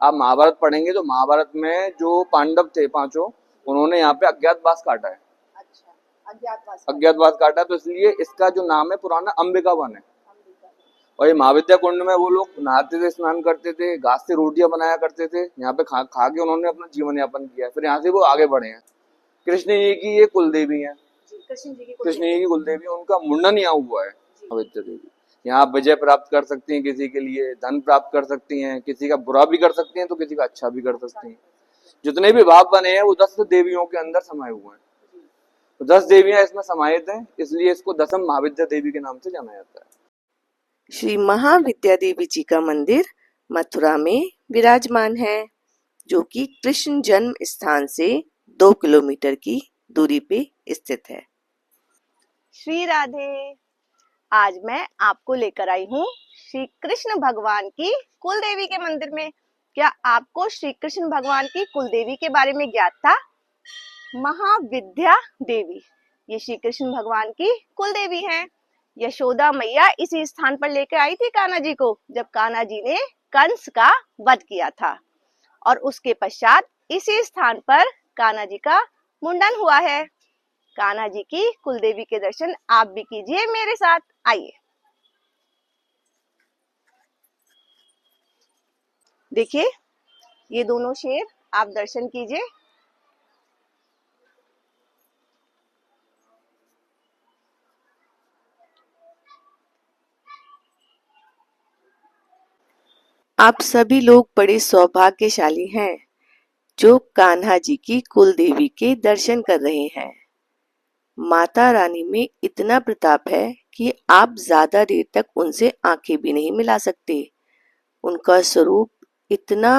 आप महाभारत पढ़ेंगे तो महाभारत में जो पांडव थे पांचों, उन्होंने यहाँ पे अज्ञातवास काटा है। अच्छा, अज्ञातवास। अज्ञातवास काटा, तो इसलिए इसका जो नाम है पुराना अंबिका वन है। और ये महाविद्या कुंड में वो लोग नहाते थे, स्नान करते थे, घास से रोटियां बनाया करते थे, यहाँ पे खा खा के उन्होंने अपना जीवन यापन किया। फिर यहाँ से वो आगे बढ़े हैं। कृष्ण जी की ये कुलदेवी है, कृष्ण जी की कुलदेवी, उनका मुंडन यहाँ हुआ है महाविद्या देवी। यहाँ आप विजय प्राप्त कर सकती हैं, किसी के लिए धन प्राप्त कर सकती हैं, किसी का बुरा भी कर सकती हैं तो किसी का अच्छा भी कर सकती हैं। जितने भी भाव बने हैं वो 10 देवियों के अंदर समाये हुए हैं। तो 10 देवियां इसमें समाहित हैं, इसलिए इसको दसम महाविद्या देवी के नाम से जाना जाता है। श्री महाविद्या देवी जी का मंदिर मथुरा में विराजमान है, जो कि कृष्ण जन्म स्थान से 2 किलोमीटर की दूरी पे स्थित है। श्री राधे। आज मैं आपको लेकर आई हूँ श्री कृष्ण भगवान की कुलदेवी के मंदिर में। क्या आपको श्री कृष्ण भगवान की कुलदेवी के बारे में ज्ञात था? महाविद्या देवी ये श्री कृष्ण भगवान की कुलदेवी हैं। यशोदा मैया इसी स्थान पर लेकर आई थी कान्हा जी को, जब कान्हा जी ने कंस का वध किया था, और उसके पश्चात इसी स्थान पर कान्हा जी का मुंडन हुआ है। कान्हा जी की कुलदेवी के दर्शन आप भी कीजिए मेरे साथ, आइए। देखिए ये दोनों शेर, आप दर्शन कीजिए। आप सभी लोग बड़े सौभाग्यशाली हैं जो कान्हा जी की कुलदेवी के दर्शन कर रहे हैं। माता रानी में इतना प्रताप है कि आप ज्यादा देर तक उनसे आंखें भी नहीं मिला सकते। उनका स्वरूप इतना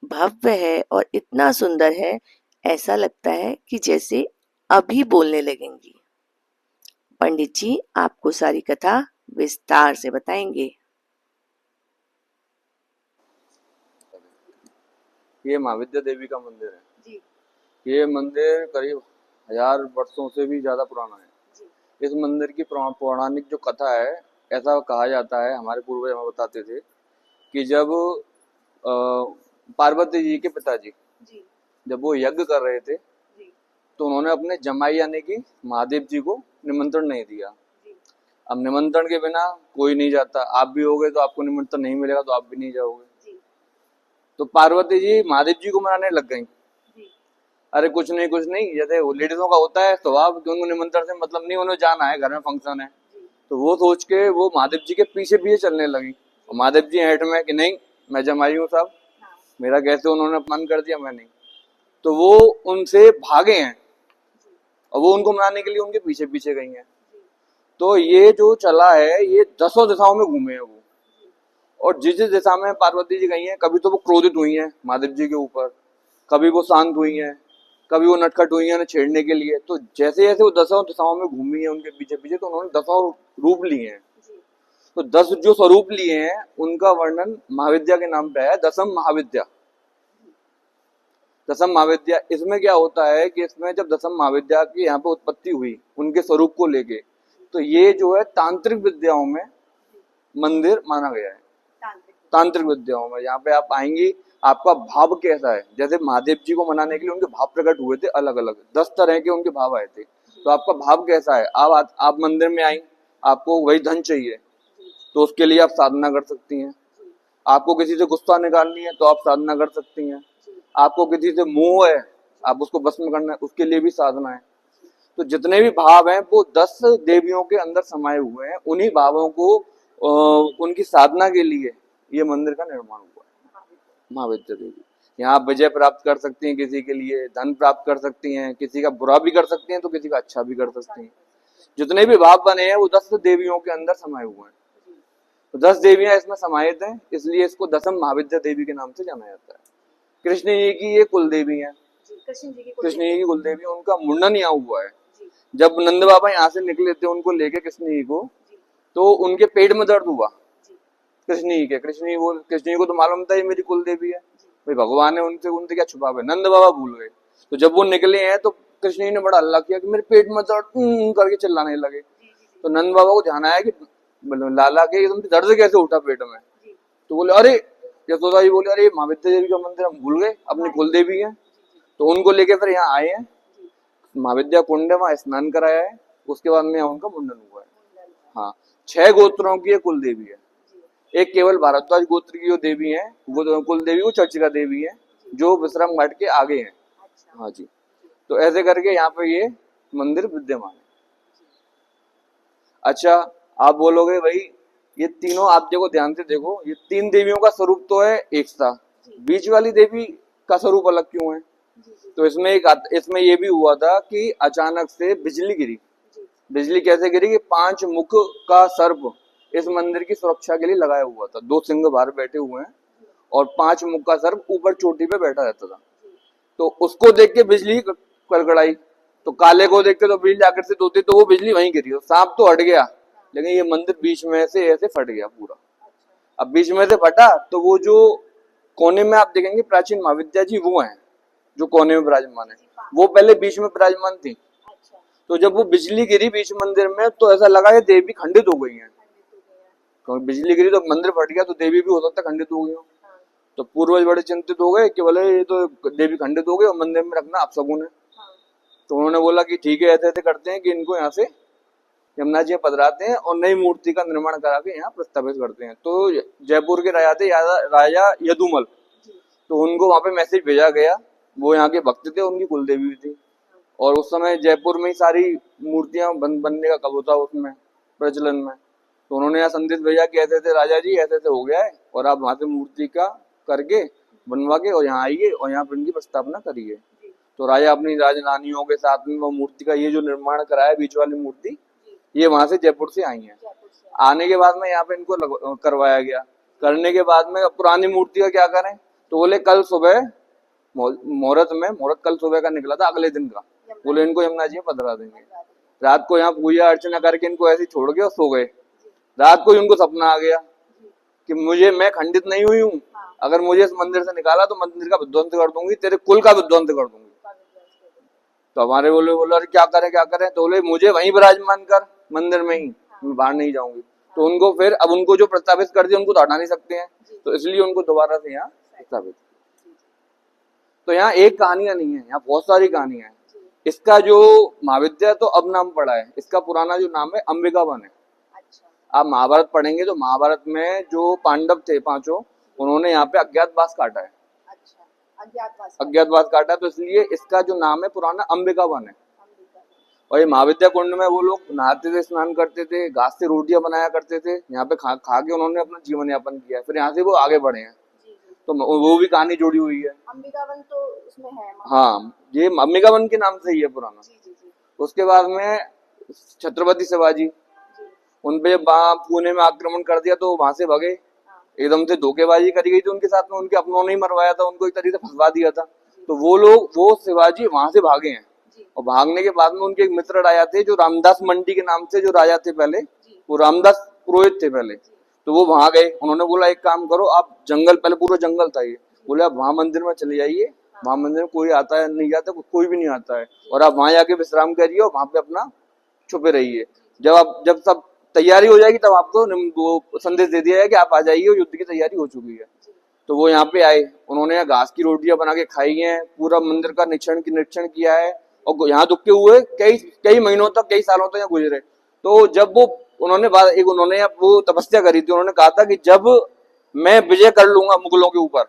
भव्य है और इतना सुंदर है, ऐसा लगता है कि जैसे अभी बोलने लगेंगी। पंडित जी आपको सारी कथा विस्तार से बताएंगे। ये महाविद्या देवी का मंदिर है जी। ये मंदिर करीब 1000 वर्षों से भी ज्यादा पुराना है जी। इस मंदिर की पौराणिक जो कथा है, ऐसा कहा जाता है, हमारे पूर्वज हमें बताते थे कि जब पार्वती जी के पिताजी जी, जब वो यज्ञ कर रहे थे जी, तो उन्होंने अपने जमाई यानी कि महादेव जी को निमंत्रण नहीं दिया जी। अब निमंत्रण के बिना कोई नहीं जाता, आप भी होगे तो आपको निमंत्रण नहीं मिलेगा तो आप भी नहीं जाओगे जी। तो पार्वती जी महादेव जी को मनाने लग गई, अरे कुछ नहीं, जैसे लेडीजों का होता है स्वभाव कि उनको निमंत्रण से मतलब नहीं, उन्हें जाना है, घर में फंक्शन है। तो वो सोच के वो महादेव जी के पीछे पीछे चलने लगी। महादेव जी हेठ में कि नहीं मैं जमाई हूँ साहब, मेरा कैसे उन्होंने अपमान कर दिया, मैं नहीं। तो वो उनसे भागे हैं और वो उनको मनाने के लिए उनके पीछे पीछे गई हैं। तो ये जो चला है ये 10 दिशाओं में घूमे हैं वो, और जिस जिस दिशा में पार्वती जी गई हैं, कभी तो वो क्रोधित हुई हैं महादेव जी के ऊपर, कभी वो शांत हुई हैं, कभी वो नटखट हुई है उन्हें छेड़ने के लिए। तो जैसे जैसे वो 10 दिशाओं में घूमी है उनके पीछे पीछे, तो उन्होंने 10 रूप लिए हैं। तो 10 जो स्वरूप लिए हैं उनका वर्णन महाविद्या के नाम पे है, दसम महाविद्या। दसम महाविद्या, इसमें क्या होता है कि इसमें जब दसम महाविद्या की यहाँ पे उत्पत्ति हुई उनके स्वरूप को लेके, तो ये जो है तांत्रिक विद्याओं में मंदिर माना गया है। तांत्रिक विद्याओं में यहाँ पे आप आएंगी, आपका भाव कैसा है, जैसे महादेव जी को मनाने के लिए उनके भाव प्रकट हुए थे अलग अलग 10 तरह के उनके भाव आए थे। तो आपका भाव कैसा है, आप मंदिर में आई, आपको वही धन चाहिए तो उसके लिए आप साधना कर सकती हैं। आपको किसी से गुस्सा निकालनी है तो आप साधना कर सकती हैं। आपको किसी से मोह है, आप उसको भस्म करना है, उसके लिए भी साधना है। तो जितने भी भाव हैं वो 10 देवियों के अंदर समाये हुए हैं। उन्हीं भावों को उनकी साधना के लिए ये मंदिर का निर्माण हुआ है, महाविद्या देवी। यहाँ आप विजय प्राप्त कर सकती हैं, किसी के लिए धन प्राप्त कर सकती हैं, किसी का बुरा भी कर सकती हैं तो किसी का अच्छा भी कर सकती हैं। जितने भी भाव बने हैं वो 10 देवियों के अंदर समाये हुए हैं। तो 10 देवियां इसमें समाहित हैं, इसलिए इसको दसम महाविद्या देवी के नाम से जाना जाता है। कृष्ण जी की ये कुलदेवी है, कृष्ण जी की कुलदेवी, उनका मुंडन यहाँ हुआ है। जब नंद बाबा यहाँ से निकले थे उनको लेके कृष्ण जी को, तो उनके पेट में दर्द हुआ कृष्ण जी को तो मालूम था ये मेरी कुलदेवी है, भाई भगवान है, उनसे क्या छुपा है। नंद बाबा भूल गए। तो जब वो निकले हैं तो कृष्ण जी ने बड़ा हल्ला किया कि मेरे पेट में दर्द करके चिल्लाने लगे। तो नंद बाबा को ध्यान आया कि लाला के तुम दर्द कैसे उठा पेट में, तो बोले अरे यशोदा जी बोले अरे महाविद्या देवी का मंदिर हम भूल गए, अपनी कुल देवी है। तो उनको लेके फिर यहाँ आए हैं, महाविद्या कुंड है, वहां स्नान कराया है, उसके बाद में यहाँ उनका मुंडन हुआ है। हाँ, 6 गोत्रों की ये कुल देवी है। एक केवल भारद्वाज गोत्र की जो देवी है वो कुल देवी, वो चर्चिका देवी है जो विश्राम घाट के आगे है। हाँ जी, तो ऐसे करके यहाँ पे ये मंदिर विद्यमान है। अच्छा, आप बोलोगे भाई ये तीनों, आप देखो ध्यान से देखो, ये 3 देवियों का स्वरूप तो है एक सा, बीच वाली देवी का स्वरूप अलग क्यों है? तो इसमें ये भी हुआ था कि अचानक से बिजली गिरी। बिजली कैसे गिरी कि 5 मुख का सर्प इस मंदिर की सुरक्षा के लिए लगाया हुआ था। 2 सिंह बाहर बैठे हुए हैं और 5 मुख का सर्प ऊपर चोटी पे बैठा रहता था। तो उसको देख के बिजली कड़कड़ाई, तो काले को देख के तो बिजली आकर्षित होती, तो वो बिजली वहीं गिरी। सांप तो हट गया, लेकिन ये मंदिर बीच में से ऐसे फट गया पूरा। अब बीच में से फटा तो वो जो कोने में आप देखेंगे प्राचीन महाविद्या जी वो हैं जो कोने में विराजमान है, वो पहले बीच में विराजमान थी। तो जब वो बिजली गिरी बीच मंदिर में तो ऐसा लगा ये देवी खंडित हो गई है, क्योंकि बिजली गिरी तो मंदिर फट गया, तो देवी भी हो सकता है खंडित हो गई हो। तो पूर्वज बड़े चिंतित हो गए कि बोले ये तो देवी खंडित हो गई और मंदिर में रखना अपशगुन है। तो उन्होंने बोला कि ठीक है, ऐसे ऐसे करते हैं कि इनको यहाँ से यमुना जी पधराते हैं और नई मूर्ति का निर्माण करा के यहाँ प्रस्तावित करते हैं। तो जयपुर के राजा थे राजा यदुमल, तो उनको वहां पे मैसेज भेजा गया। वो यहाँ के भक्त थे, उनकी कुलदेवी भी थी, और उस समय जयपुर में ही सारी मूर्तियां बनने का कब होता उसमें प्रचलन में। तो उन्होंने यहाँ संदेश भेजा कि ऐसे ऐसे राजा जी ऐसे ऐसे हो गया है, और आप वहां से मूर्ति का करके बनवा के और यहाँ आइए और यहाँ पर इनकी प्रस्थापना करिए। तो राजा अपनी राजरानियों के साथ में वो मूर्ति का ये जो निर्माण कराया, बीच वाली मूर्ति, ये वहां से जयपुर से आई है। आने के बाद में यहाँ पे इनको करवाया गया। करने के बाद में पुरानी मूर्ति का क्या करें, तो बोले कल सुबह मुहूर्त कल सुबह का निकला था, अगले दिन का, बोले इनको यमुना जी पधरा देंगे। रात को यहाँ पूजा अर्चना करके इनको ऐसे छोड़ के और सो गए। रात को उनको सपना आ गया कि मैं खंडित नहीं हुई हूँ, अगर मुझे इस मंदिर से निकाला तो मंदिर का विध्वंस कर दूंगी, तेरे कुल का विध्वंस कर दूंगी। तो हमारे बोले अरे क्या करें, तो बोले मुझे वहीं विराजमान कर मंदिर में ही, मैं बाहर नहीं जाऊंगी। तो उनको फिर अब उनको जो प्रस्तावित कर दिया उनको तो हटा नहीं सकते हैं, तो इसलिए उनको दोबारा से यहाँ प्रस्तावित। तो यहाँ एक कहानियां नहीं है, यहाँ बहुत सारी कहानियां हैं। इसका जो महाविद्या तो अब नाम पड़ा है, इसका पुराना जो नाम है अंबिका वन है। आप महाभारत पढ़ेंगे तो महाभारत में जो पांडव थे 5, उन्होंने यहाँ पे अज्ञातवास काटा है। अज्ञातवास काटा, तो इसलिए इसका जो नाम है पुराना अंबिका वन है। और ये महाविद्या कुंड में वो लोग नहाते थे, स्नान करते थे, घास से रोटियां बनाया करते थे, यहाँ पे खा के उन्होंने अपना जीवन यापन किया है। फिर यहाँ से वो आगे बढ़े हैं, तो वो भी कहानी जुड़ी हुई है। अंबिका वन तो उसमें है। हाँ, ये अंबिका वन के नाम से ही है पुराना। उसके बाद में छत्रपति शिवाजी, उनपे जब पुणे में आक्रमण कर दिया तो वहां से भगे, एकदम से धोखेबाजी करी गई थी उनके साथ में, उनके अपनों ने ही मरवाया था, उनको एक तरीके से फंसवा दिया था। तो वो शिवाजी वहां से भागे हैं, और भागने के बाद में उनके एक मित्र राजा थे जो रामदास मंडी के नाम से जो राजा थे पहले, वो रामदास पुरोहित थे पहले। तो वो वहां गए, उन्होंने बोला एक काम करो, आप जंगल, पहले पूरा जंगल था ये, बोले आप वहां मंदिर में चले जाइए, वहां मंदिर में कोई आता है नहीं जाता, कोई भी नहीं आता है, और आप वहां जाके विश्राम करिए और वहां पे अपना छुपे रहिए। जब सब तैयारी हो जाएगी तब आपको वो संदेश दे दिया है कि आप आ जाइए, युद्ध की तैयारी हो चुकी है। तो वो यहाँ पे आए, उन्होंने यहाँ घास की रोटियां बना के खाई हैं, पूरा मंदिर का निरीक्षण किया है, और यहाँ दुखे हुए कई महीनों तक, कई सालों तक यहाँ गुजरे। तो जब उन्होंने वो तपस्या करी थी, उन्होंने कहा था कि जब मैं विजय कर लूंगा मुगलों के ऊपर,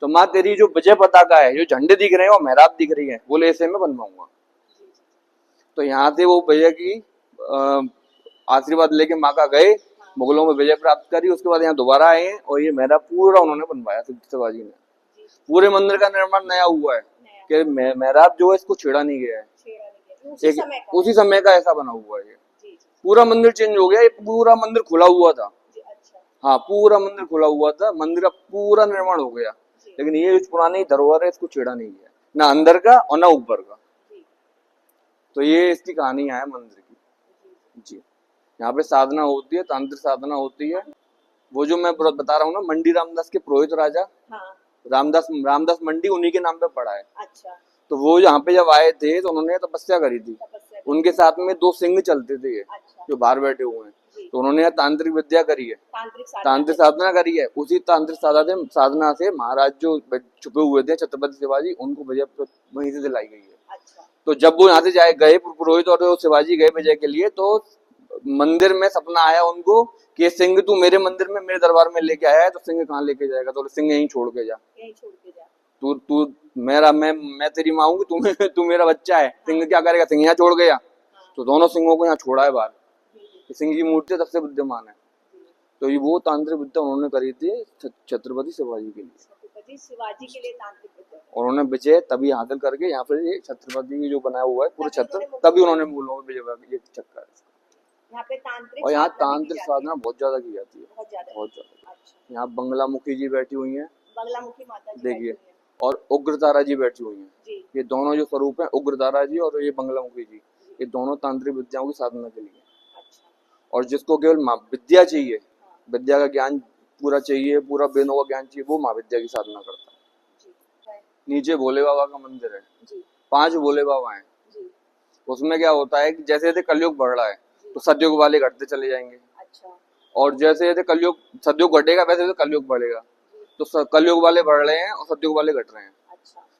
तो माँ तेरी जो विजय पताका है, जो झंडे दिख रहे हैं और मेहराब दिख रही है, बोले ऐसे में बनवाऊंगा। तो यहाँ से वो विजय की आशीर्वाद लेके माँ का गए, मुगलों में विजय प्राप्त करी। उसके बाद यहाँ दोबारा आए हैं और ये मेहराब पूरा उन्होंने बनवाया शिवाजी ने। पूरे मंदिर का निर्माण नया हुआ है कि मेहराब जो है इसको छेड़ा नहीं गया है, उसी समय का ऐसा बना हुआ है। पूरा मंदिर चेंज हो गया, ये पूरा मंदिर खुला हुआ था। हाँ, पूरा मंदिर खुला हुआ था, मंदिर का पूरा निर्माण हो गया, लेकिन ये जो पुरानी धरोहर है इसको छेड़ा नहीं गया, ना अंदर का और ना ऊपर का। तो ये इसकी कहानियां है मंदिर की जी। यहाँ पे साधना होती है, तांत्रिक साधना होती है। वो जो मैं बता रहा हूँ ना, मंडी रामदास के पुरोहित राजा, रामदास मंडी उन्हीं के नाम पे पड़ा है। अच्छा। तो वो यहाँ पे जब आए थे तो उन्होंने तपस्या करी थी, उनके साथ में 2 सिंह चलते थे, जो बाहर बैठे हुए हैं। तो उन्होंने यहाँ तांत्रिक विद्या करी है, तांत्रिक साधना करी है। उसी तांत्रिक साधना से महाराज जो छुपे हुए थे छत्रपति शिवाजी, उनको विजय वहीं से दिलाई गई है। तो जब वो यहाँ से गए पुरोहित और शिवाजी गए विजय के लिए, तो मंदिर में सपना आया उनको कि सिंह तू मेरे मंदिर में मेरे दरबार में लेके आया है, तो सिंह कहाँ लेके जाएगा, तो सिंह यहीं छोड़ के जा, तू मेरा मैं तेरी माँ हूँ, तू मेरा बच्चा है। सिंह क्या करेगा, सिंह यहाँ छोड़ गया। तो दोनों सिंहों को यहाँ छोड़ा है बाहर, सिंह की मूर्ति सबसे विद्यमान है। तो ये वो तांत्रिक विद्या उन्होंने करी थी छत्रपति शिवाजी के लिए, और उन्होंने विजय तभी हासिल करके यहाँ पे ये छत्रपति जो बनाया हुआ है पूरा छत्र, तभी उन्होंने मूलों में विजय चक्कर है। और यहाँ तांत्रिक साधना बहुत ज्यादा की जाती है, बहुत ज्यादा। यहाँ बंगलामुखी जी बैठी हुई है, देखिए, और उग्रतारा जी बैठी हुई है। ये दोनों जो स्वरूप है, उग्रतारा जी और ये बंगलामुखी जी, ये दोनों तांत्रिक विद्याओं की साधना के लिए। और जिसको केवल विद्या चाहिए, विद्या का ज्ञान पूरा चाहिए, पूरा वेदों का ज्ञान चाहिए, वो महाविद्या की साधना करता है। नीचे भोले बाबा का मंदिर है, 5 भोले बाबा हैं। उसमें क्या होता है कि जैसे जैसे कलयुग बढ़ रहा है तो सतयुग वाले घटते चले जाएंगे, और जैसे जैसे सतयुग घटेगा वैसे वैसे कलयुग बढ़ेगा। तो कलयुग वाले बढ़ रहे हैं और सतयुग वाले घट रहे हैं।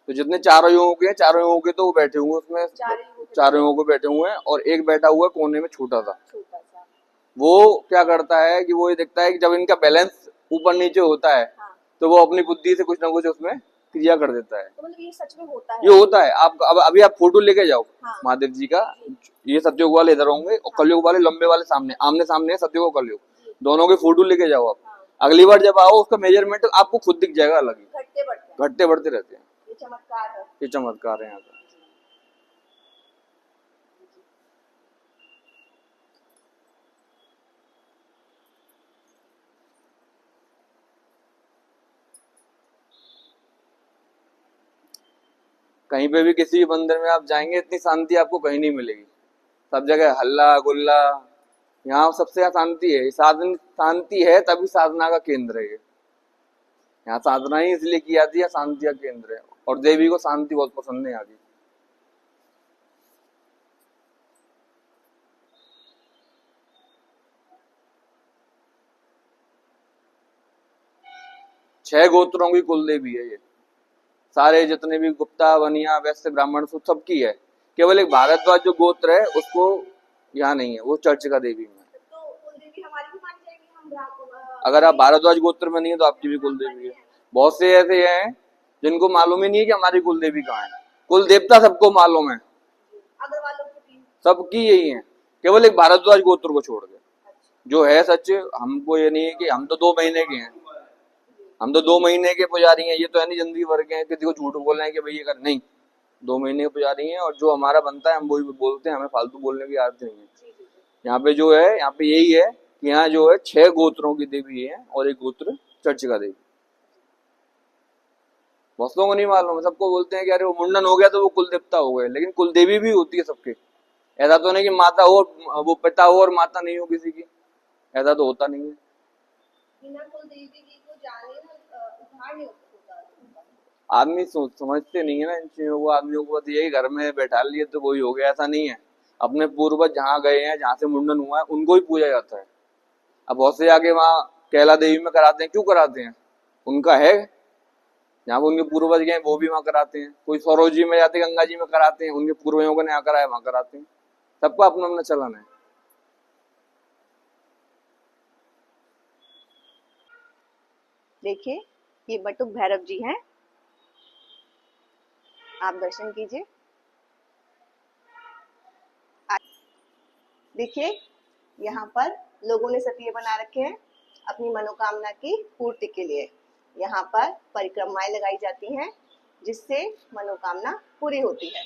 तो जितने चारों युगों के हैं, चारों युगों के तो वो बैठे हुए उसमें, चारों युगों को बैठे हुए हैं, और एक बैठा हुआ है कोने में छोटा सा। वो क्या करता है कि वो ये देखता है कि जब इनका बैलेंस ऊपर नीचे होता है तो वो अपनी बुद्धि से कुछ ना कुछ उसमें क्रिया कर देता है। तो मतलब ये सच में होता है? ये होता है। आप अभी आप फोटो लेके जाओ महादेव जी का, ये सतयुग वाले इधर होंगे और कलयुग वाले लंबे वाले सामने, आमने सामने सतयुग और कलयुग, दोनों के फोटो लेके जाओ आप। अगली बार जब आओ उसका मेजरमेंट आपको खुद दिख जाएगा अलग ही, घटते बढ़ते रहते हैं। ये चमत्कार है, ये चमत्कार है यहाँ का। कहीं पे भी किसी भी मंदिर में आप जाएंगे, इतनी शांति आपको कहीं नहीं मिलेगी। सब जगह हल्ला गुल्ला, यहाँ सबसे ज्यादा शांति है। शांति है तभी साधना का केंद्र है। यहाँ साधना ही इसलिए की जाती है, शांति का केंद्र है, और देवी को शांति बहुत पसंद है यहाँ की। छह गोत्रों की कुल देवी है ये, सारे जितने भी गुप्ता वनिया वैश्य ब्राह्मण सबकी है। केवल एक भारद्वाज जो गोत्र है उसको यहाँ नहीं है, वो चर्च का देवी में। तो कुल देवी हमारी भी मान जाएगी? हम अगर आप भारद्वाज गोत्र में नहीं है तो आपकी भी कुल देवी है। बहुत से ऐसे हैं जिनको मालूम ही नहीं है कि हमारी कुल देवी कहाँ है। कुल देवता सबको मालूम है, सबकी यही है, केवल एक भारद्वाज गोत्र को छोड़ के जो है सच। हमको ये नहीं है कि हम तो 2 महीने के हैं, हम तो 2 महीने के पुजारी हैं, ये तो है नहीं जिंदगी भर के हैं। किसी को झूठ बोल रहे हैं कि भाई ये कर, नहीं, 2 महीने के पुजारी हैं, और जो हमारा बनता है हम वही बोलते हैं, हमें फालतू बोलने की आदत नहीं है। यहाँ पे जो है, यहाँ पे यही है कि यहाँ जो है 6 गोत्रों की देवी है और एक गोत्र चर्च का देवी। बहुत लोगों को नहीं मालूम है, सबको बोलते हैं कि अरे वो मुंडन हो गया तो वो कुल देवता हो गए, लेकिन कुल देवी भी होती है सबके। ऐसा तो नहीं कि माता हो वो पिता हो और माता नहीं हो किसी की, ऐसा तो होता नहीं है। आदमी समझते नहीं है ना इन चीजों को। आदमियों को बस यही घर में बैठा लिए तो वही हो गया, ऐसा नहीं है। अपने पूर्वज जहाँ गए हैं, जहाँ से मुंडन हुआ है, उनको ही पूजा जाता है। अब बहुत से आगे वहाँ कैला देवी में कराते हैं, क्यों कराते हैं? उनका है, जहाँ उनके पूर्वज गए वो भी वहाँ कराते हैं। कोई सरोजी में जाते, गंगा जी में कराते हैं, उनके पूर्वजों को नया कराया वहाँ कराते हैं। सबका अपना अपना चलन है। देखिए, ये बटुक भैरव जी हैं, आप दर्शन कीजिए। देखिए, यहाँ पर लोगों ने सतिये बना रखे हैं अपनी मनोकामना की पूर्ति के लिए। यहाँ पर परिक्रमाएं लगाई जाती हैं जिससे मनोकामना पूरी होती है।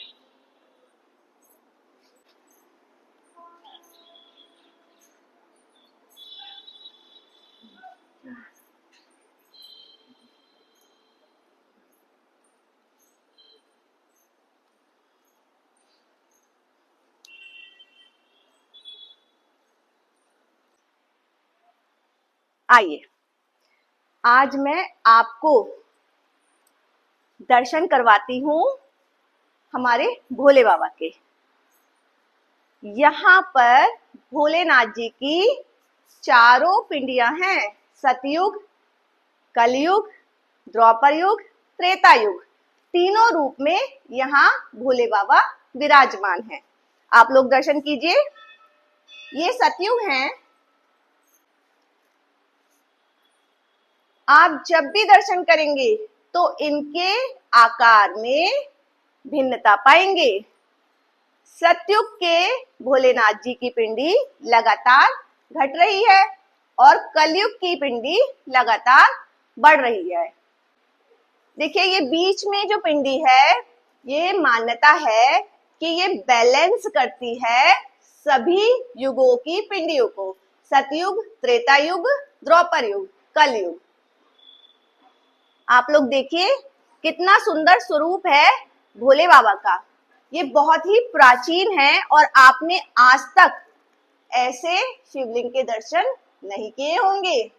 आइए, आज मैं आपको दर्शन करवाती हूँ हमारे भोले बाबा के। यहाँ पर भोलेनाथ जी की चारों पिंडियां हैं, सतयुग, कलयुग, द्वापर युग, त्रेता युग, तीनों रूप में यहाँ भोले बाबा विराजमान हैं। आप लोग दर्शन कीजिए। ये सतयुग हैं। आप जब भी दर्शन करेंगे तो इनके आकार में भिन्नता पाएंगे। सतयुग के भोलेनाथ जी की पिंडी लगातार घट रही है और कलयुग की पिंडी लगातार बढ़ रही है। देखिए, ये बीच में जो पिंडी है, ये मान्यता है कि ये बैलेंस करती है सभी युगों की पिंडियों को, सतयुग, त्रेता युग, द्वापर युग, कलयुग। आप लोग देखिए कितना सुंदर स्वरूप है भोले बाबा का। ये बहुत ही प्राचीन है और आपने आज तक ऐसे शिवलिंग के दर्शन नहीं किए होंगे।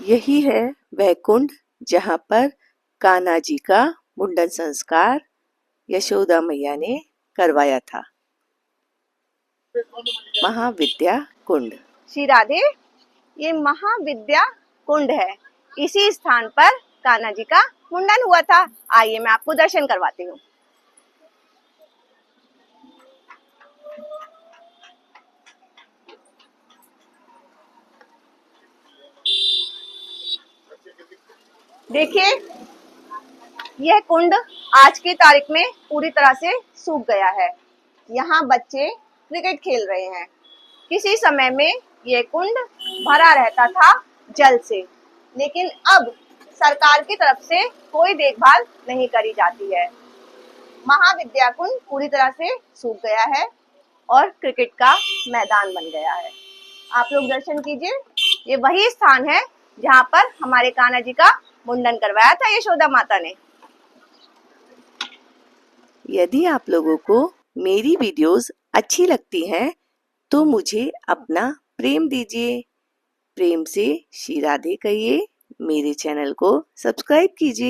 यही है वह कुंड जहाँ पर कान्हा जी का मुंडन संस्कार यशोदा मैया ने करवाया था। महाविद्या कुंड। श्री राधे, ये महाविद्या कुंड है। इसी स्थान पर कान्हा जी का मुंडन हुआ था। आइए मैं आपको दर्शन करवाती हूँ। देखिए, यह कुंड आज की तारीख में पूरी तरह से सूख गया है। यहाँ बच्चे क्रिकेट खेल रहे हैं। किसी समय में यह कुंड भरा रहता था जल से, लेकिन अब सरकार की तरफ से कोई देखभाल नहीं करी जाती है। महाविद्या कुंड पूरी तरह से सूख गया है और क्रिकेट का मैदान बन गया है। आप लोग दर्शन कीजिए। ये वही स्थान है जहाँ पर हमारे कान्हा जी का मुंडन करवाया था यशोदा माता ने। यदि आप लोगों को मेरी वीडियोस अच्छी लगती हैं तो मुझे अपना प्रेम दीजिए। प्रेम से श्री राधे कहिए। मेरे चैनल को सब्सक्राइब कीजिए।